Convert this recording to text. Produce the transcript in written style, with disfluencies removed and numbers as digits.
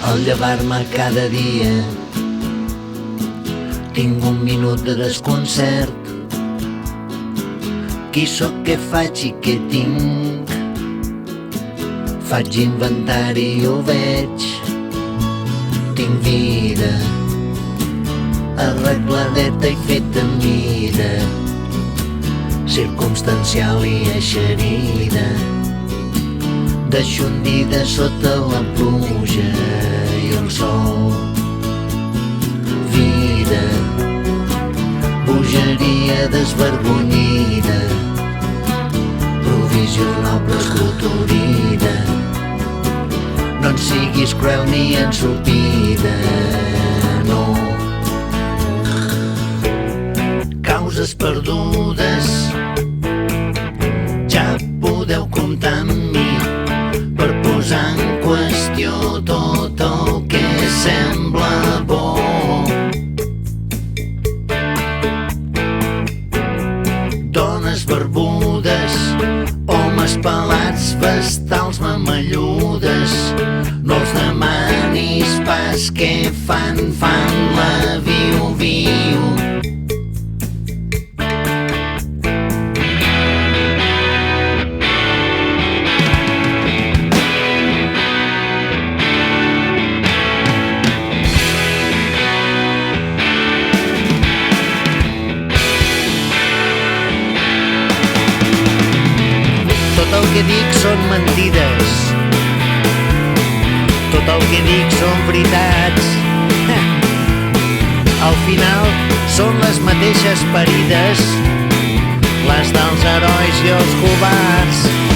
Al llevar-me cada dia tinc un minut de desconcert. Qui sóc, què faig i què tinc? Faig inventari i ho veig. Tinc vida arregladeta i feta a mida, circumstancial i eixerida, deixondida sota la pluja i el sol. Vida, bogeria desvergonyida, provisional prescriturida. No en siguis cruel ni ensopida, no. Causes perdudes, ja podeu comptar amb mi per posar en qüestió tot el que sembla bo. Dones barbudes, homes pelats, vestals mamelludes, no els demanis pas què fan la viu-viu. Tot el que dic són mentides, tot el que dic són veritats. Al final són les mateixes parides, les dels herois i els covards.